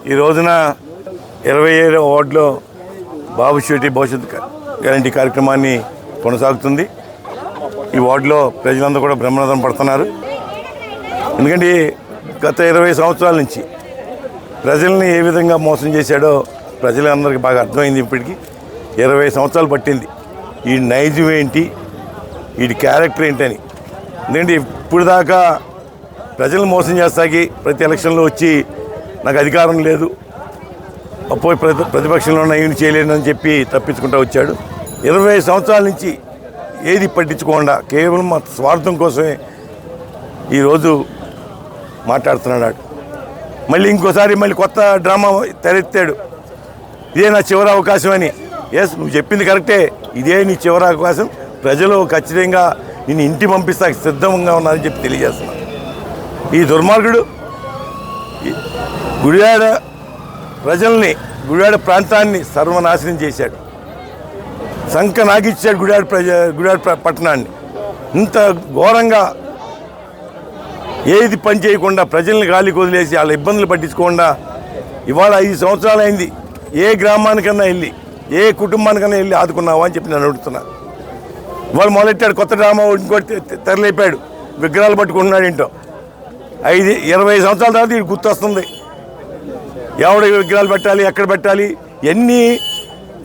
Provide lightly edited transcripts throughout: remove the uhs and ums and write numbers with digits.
ఈ రోజున 27వ వార్డులో బాబు షూటీ భవిష్యత్ గ్యారంటీ కార్యక్రమాన్ని కొనసాగుతుంది. ఈ వార్డులో ప్రజలందరూ కూడా బ్రహ్మరథం పడుతున్నారు. ఎందుకంటే గత 20 సంవత్సరాల నుంచి ప్రజల్ని ఏ విధంగా మోసం చేశాడో ప్రజలందరికీ బాగా అర్థమైంది. ఇప్పటికీ 20 సంవత్సరాలు పట్టింది ఈ నైజం ఏంటి, వీడి క్యారెక్టర్ ఏంటని. ఎందుకంటే ఇప్పుడు దాకా ప్రజలను మోసం చేస్తాకి ప్రతి ఎలక్షన్లో వచ్చి నాకు అధికారం లేదు, అపోయి ప్రతిపక్షంలో ఏమి చేయలేనని చెప్పి తప్పించుకుంటూ వచ్చాడు. 20 సంవత్సరాల నుంచి ఏది పట్టించుకోకుండా కేవలం మా స్వార్థం కోసమే ఈరోజు మాట్లాడుతున్నాడు. మళ్ళీ ఇంకోసారి మళ్ళీ కొత్త డ్రామా తెరెత్తాడు. ఇదే నా చివరి అవకాశం అని. ఎస్, నువ్వు చెప్పింది కరెక్టే, ఇదే నీ చివరి అవకాశం. ప్రజలు ఖచ్చితంగా నిన్ను ఇంటి పంపిస్తాకి సిద్ధంగా ఉన్నారని చెప్పి తెలియజేస్తున్నాను. ఈ దుర్మార్గుడు గుడివాడ ప్రజల్ని, గుడివాడ ప్రాంతాన్ని సర్వనాశనం చేశాడు. సంక నాగిచ్చాడు గుడివాడ పట్టణాన్ని. ఇంత ఘోరంగా ఏది పని చేయకుండా ప్రజల్ని గాలికి వదిలేసి వాళ్ళ ఇబ్బందులు పట్టించుకోకుండా ఇవాళ 5 సంవత్సరాలు అయింది. ఏ గ్రామానికన్నా వెళ్ళి, ఏ కుటుంబానికన్నా వెళ్ళి ఆదుకున్నావా అని చెప్పి నేను అడుగుతున్నా. ఇవాళ మొదలెట్టాడు కొత్త డ్రామా, ఇంకోటి తెరలేపాడు, విగ్రహాలు పట్టుకుంటున్నాడు. ఏంటో 20 సంవత్సరాల తర్వాత ఇది గుర్తొస్తుంది. ఎవడ విగ్రహాలు పెట్టాలి, ఎక్కడ పెట్టాలి, ఎన్ని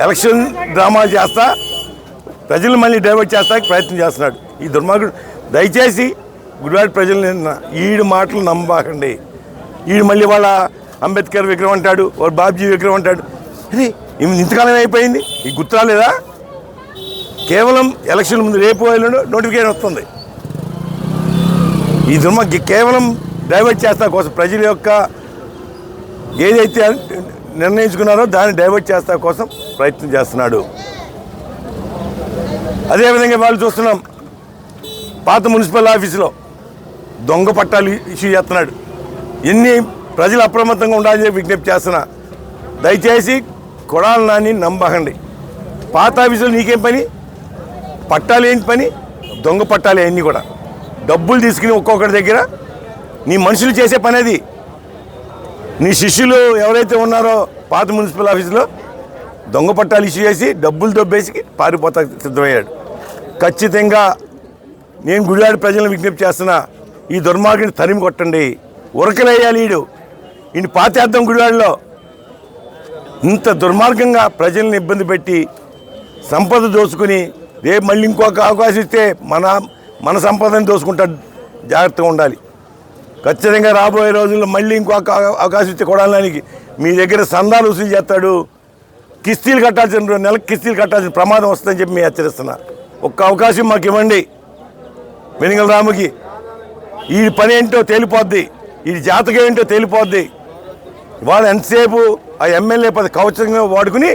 ఎలక్షన్ డ్రామాలు చేస్తా ప్రజలు మళ్ళీ డైవర్ట్ చేస్తానికి ప్రయత్నం చేస్తున్నాడు ఈ దుర్మార్గుడు. దయచేసి గుడివాడ ప్రజలు ఈడు మాటలు నమ్మకండి. ఈడు మళ్ళీ వాళ్ళ అంబేద్కర్ విగ్రహం అంటాడు, వాళ్ళ బాబ్జీ విగ్రహం అంటాడు. అరే ఇంతకాలం అయిపోయింది, ఈ గుర్తురాలేదా? కేవలం ఎలక్షన్ ముందు రేపు నోటిఫికేషన్ వస్తుంది. ఈ దుర్మార్గం కేవలం డైవర్ట్ చేస్తా కోసం, ప్రజల యొక్క ఏదైతే నిర్ణయించుకున్నారో దాన్ని డైవర్ట్ చేస్తా కోసం ప్రయత్నం చేస్తున్నాడు. అదేవిధంగా వాళ్ళు చూస్తున్నాం, పాత మున్సిపల్ ఆఫీసులో దొంగ పట్టాలు ఇష్యూ చేస్తున్నాడు. ఎన్ని ప్రజలు అప్రమత్తంగా ఉండాలని విజ్ఞప్తి చేస్తున్నా. దయచేసి కొడాలి నాని నమ్మకండి. పాత ఆఫీసులో నీకేం పని, పట్టాలు ఏంటి పని, దొంగ పట్టాలు అన్నీ కూడా డబ్బులు తీసుకుని ఒక్కొక్కటి దగ్గర నీ మనుషులు చేసే పని అది. నీ శిష్యులు ఎవరైతే ఉన్నారో పాత మున్సిపల్ ఆఫీసులో దొంగ పట్టాలు ఇష్యూ చేసి డబ్బులు దొబ్బేసి పారిపోతా సిద్ధమయ్యాడు. ఖచ్చితంగా నేను గుడివాడ ప్రజలను విజ్ఞప్తి చేస్తున్నా, ఈ దుర్మార్గుని తరిమి కొట్టండి, ఉరకలేయాలి. ఈయన పాతేద్దాం. గుడివాడలో ఇంత దుర్మార్గంగా ప్రజల్ని ఇబ్బంది పెట్టి సంపద దోచుకుని రేపు మళ్ళీ ఇంకొక అవకాశం ఇస్తే మన సంపదని దోచుకుంటాడు. జాగ్రత్తగా ఉండాలి. ఖచ్చితంగా రాబోయే రోజుల్లో మళ్ళీ ఇంకొక అవకాశం ఇస్తే కొడాలని మీ దగ్గర సందాలు వసూలు చేస్తాడు. కిస్తీలు కట్టాల్సిన, నెలకు కిస్తీలు కట్టాల్సిన ప్రమాదం వస్తుందని చెప్పి మేము హెచ్చరిస్తున్నా. ఒక్క అవకాశం మాకు ఇవ్వండి. వెనుగల రాముకి ఈ పని ఏంటో తేలిపోద్ది, ఈ జాతకం ఏంటో తేలిపోద్ది. వాళ్ళు ఎంతసేపు ఆ ఎమ్మెల్యే పది కవచంగా వాడుకుని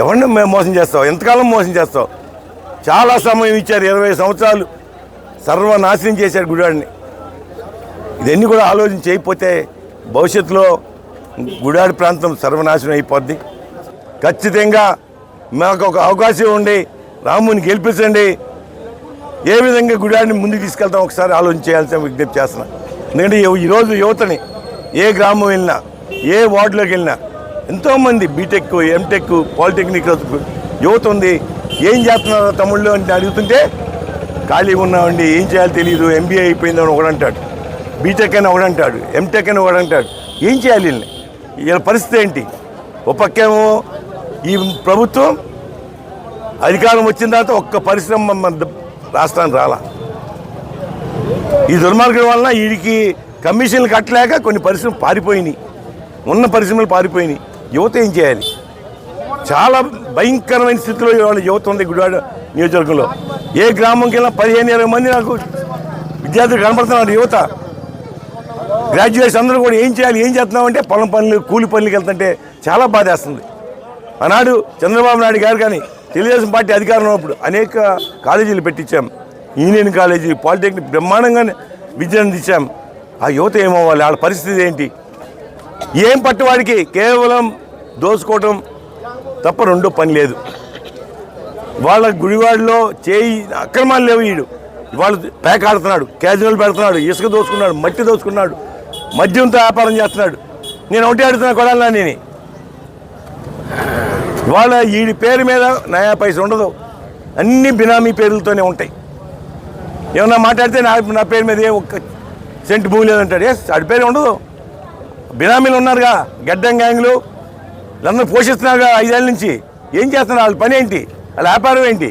ఎవరిని మేము మోసం చేస్తావు, ఎంతకాలం మోసం చేస్తావు? చాలా సమయం ఇచ్చారు, 20 సంవత్సరాలు సర్వనాశనం చేశారు గుడివాడిని. ఇవన్నీ కూడా ఆలోచన చేయకపోతే భవిష్యత్తులో గుడివాడ ప్రాంతం సర్వనాశనం అయిపోద్ది. ఖచ్చితంగా మాకు ఒక అవకాశం ఉండి రాముని గెలిపించండి. ఏ విధంగా గుడివాడిని ముందుకు తీసుకెళ్తాం ఒకసారి ఆలోచన చేయాల్సిన విజ్ఞప్తి చేస్తున్నా. ఎందుకంటే ఈరోజు యువతని ఏ గ్రామం వెళ్ళినా, ఏ వార్డులోకి వెళ్ళినా ఎంతోమంది బీటెక్, ఎంటెక్, పాలిటెక్నిక్ యువత ఉంది. ఏం చేస్తున్నారు తమ్ముళ్ళు అంటే అడుగుతుంటే ఖాళీగా ఉన్నామండి, ఏం చేయాలో తెలియదు, ఎంబీఏ అయిపోయిందని ఒకడంటాడు, బీటెక్ అని ఒకడంటాడు, ఎంటెక్ అని ఒకడంటాడు. ఏం చేయాలి వీళ్ళ పరిస్థితి ఏంటి? ఒక పక్కేమో ఈ ప్రభుత్వం అధికారం వచ్చిన తర్వాత ఒక్క పరిశ్రమ మన రాష్ట్రానికి రాలా. ఈ దుర్మార్గం వలన వీడికి కమిషన్లు కట్టలేక కొన్ని పరిశ్రమలు పారిపోయినాయి, ఉన్న పరిశ్రమలు పారిపోయినాయి. యువత ఏం చేయాలి? చాలా భయంకరమైన స్థితిలో ఇవాళ యువత ఉంది గుడివాడ నియోజకవర్గంలో. ఏ గ్రామంకి వెళ్ళినా 15-20 మంది నాకు విద్యార్థులు కనపడుతున్నారు. యువత గ్రాడ్యుయేట్స్ అందరూ కూడా ఏం చేయాలి, ఏం చేస్తున్నామంటే పొలం పనులు, కూలి పనులకి వెళ్తుంటే చాలా బాధేస్తుంది. ఆనాడు చంద్రబాబు నాయుడు గారు కానీ తెలుగుదేశం పార్టీ అధికారం ఉన్నప్పుడు అనేక కాలేజీలు పెట్టించాం. ఇంజనీరింగ్ కాలేజీ, పాలిటెక్నిక్ బ్రహ్మాండంగానే విద్యను అందించాం. ఆ యువత ఏమవ్వాలి? వాళ్ళ పరిస్థితి ఏంటి? ఏం పట్టువాడికి కేవలం దోచుకోవటం తప్ప రెండో పని లేదు. వాళ్ళ గుడివాడలో చేయి అక్రమాలు లేవు. వీడు వాళ్ళు పేకాడుతున్నాడు, క్యాజువల్ పెడుతున్నాడు, ఇసుక దోచుకున్నాడు, మట్టి దోచుకున్నాడు, మద్యంతో వ్యాపారం చేస్తున్నాడు. నేను ఒకటి అడుగుతున్నా కొడాలని వాళ్ళ వీడి పేరు మీద నయా పైస ఉండదు, అన్ని బినామీ పేర్లతోనే ఉంటాయి. ఏమన్నా మాట్లాడితే నా పేరు మీద ఒక్క సెంటు భూమి లేదంటాడు. వాడి పేరు ఉండదు. బినామీలు ఉన్నారుగా, గడ్డం గ్యాంగ్లు వీళ్ళందరూ పోషిస్తున్నారుగా 5 ఏళ్ళ నుంచి. ఏం చేస్తున్నారు? వాళ్ళ పని ఏంటి? వాళ్ళ వ్యాపారం ఏంటి?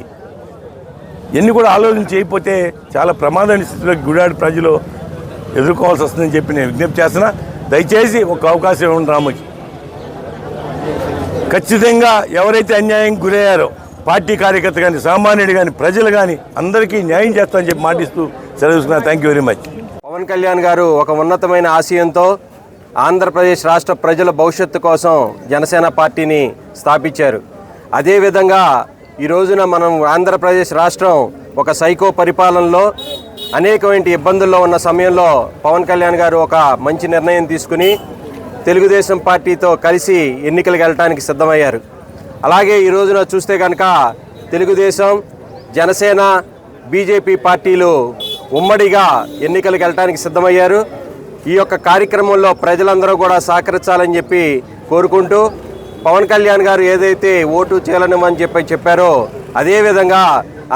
ఇవన్నీ కూడా ఆలోచన చేయకపోతే చాలా ప్రమాదమైన స్థితిలో గుడివాడ ప్రజలు ఎదుర్కోవాల్సి వస్తుందని చెప్పి నేను విజ్ఞప్తి చేస్తున్నా. దయచేసి ఒక అవకాశం ఇవ్వండి రాముకి. ఖచ్చితంగా ఎవరైతే అన్యాయం గురయ్యారో పార్టీ కార్యకర్త కానీ, సామాన్యుడు కానీ, ప్రజలు కానీ అందరికీ న్యాయం చేస్తామని చెప్పి మాటిస్తూ సెలవుకున్నా. Thank you very much. Pawan Kalyan garu ఒక ఉన్నతమైన ఆశయంతో ఆంధ్రప్రదేశ్ రాష్ట్ర ప్రజల భవిష్యత్తు కోసం జనసేన పార్టీని స్థాపించారు. అదేవిధంగా ఈ రోజున మనం ఆంధ్రప్రదేశ్ రాష్ట్రం ఒక సైకో పరిపాలనలో అనేకమైన ఇబ్బందుల్లో ఉన్న సమయంలో పవన్ కళ్యాణ్ గారు ఒక మంచి నిర్ణయం తీసుకుని తెలుగుదేశం పార్టీతో కలిసి ఎన్నికలకు వెళ్ళడానికి సిద్ధమయ్యారు. అలాగే ఈ రోజున చూస్తే కనుక తెలుగుదేశం, జనసేన, బీజేపీ పార్టీలు ఉమ్మడిగా ఎన్నికలకు వెళ్ళడానికి సిద్ధమయ్యారు. ఈ యొక్క కార్యక్రమంలో ప్రజలందరూ కూడా సహకరించాలని చెప్పి కోరుకుంటూ పవన్ కళ్యాణ్ గారు ఏదైతే ఓటు చేయలనివ్వని చెప్పారో అదేవిధంగా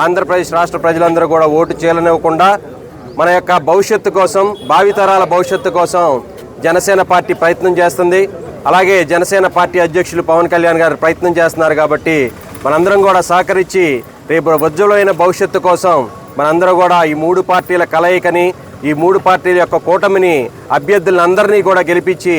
ఆంధ్రప్రదేశ్ రాష్ట్ర ప్రజలందరూ కూడా ఓటు చేయలనివ్వకుండా మన యొక్క భవిష్యత్తు కోసం, భావితరాల భవిష్యత్తు కోసం జనసేన పార్టీ ప్రయత్నం చేస్తుంది. అలాగే జనసేన పార్టీ అధ్యక్షులు పవన్ కళ్యాణ్ గారు ప్రయత్నం చేస్తున్నారు. కాబట్టి మనందరం కూడా సహకరించి రేపు ఉజ్వలమైన భవిష్యత్తు కోసం మనందరం కూడా ఈ 3 పార్టీల కలయికని, ఈ 3 పార్టీల యొక్క కూటమిని, అభ్యర్థులందరినీ కూడా గెలిపించి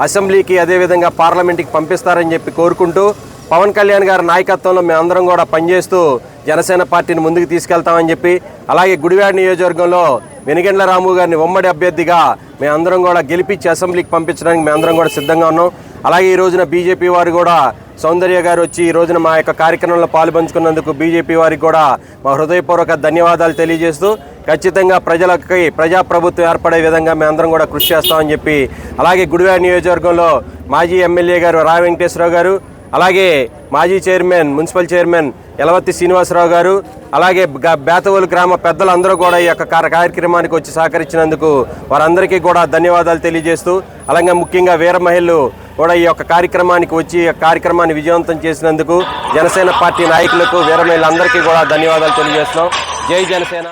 అసెంబ్లీకి అదేవిధంగా పార్లమెంట్కి పంపిస్తారని చెప్పి కోరుకుంటూ పవన్ కళ్యాణ్ గారి నాయకత్వంలో మేమందరం కూడా పనిచేస్తూ జనసేన పార్టీని ముందుకు తీసుకెళ్తామని చెప్పి, అలాగే గుడివాడ నియోజకవర్గంలో వెనిగండ్ల రాము గారిని ఉమ్మడి అభ్యర్థిగా మేమందరం కూడా గెలిపించి అసెంబ్లీకి పంపించడానికి మేమందరం కూడా సిద్ధంగా ఉన్నాం. అలాగే ఈ రోజున బీజేపీ వారు కూడా సౌందర్య గారు వచ్చి ఈ రోజున మా యొక్క కార్యక్రమంలో పాల్పంచుకున్నందుకు బీజేపీ వారికి కూడా మా హృదయపూర్వక ధన్యవాదాలు తెలియజేస్తూ ఖచ్చితంగా ప్రజలకి ప్రజాప్రభుత్వం ఏర్పడే విధంగా మేమందరం కూడా కృషి చేస్తామని చెప్పి, అలాగే గుడివాడ నియోజకవర్గంలో మాజీ ఎమ్మెల్యే గారు రా వెంకటేశ్వరరావు గారు, అలాగే మాజీ చైర్మన్, మున్సిపల్ చైర్మన్ యలవత్తి శ్రీనివాసరావు గారు, అలాగే బేతవోలు గ్రామ పెద్దలందరూ కూడా ఈ యొక్క కార్యక్రమానికి వచ్చి సహకరించినందుకు వారందరికీ కూడా ధన్యవాదాలు తెలియజేస్తూ, అలాగే ముఖ్యంగా వీర మహిళలు కూడా ఈ యొక్క కార్యక్రమానికి వచ్చి ఈ కార్యక్రమాన్ని విజయవంతం చేసినందుకు జనసేన పార్టీ నాయకులకు, వీర మహిళలందరికీ కూడా ధన్యవాదాలు తెలియజేస్తున్నాం. జై జనసేన.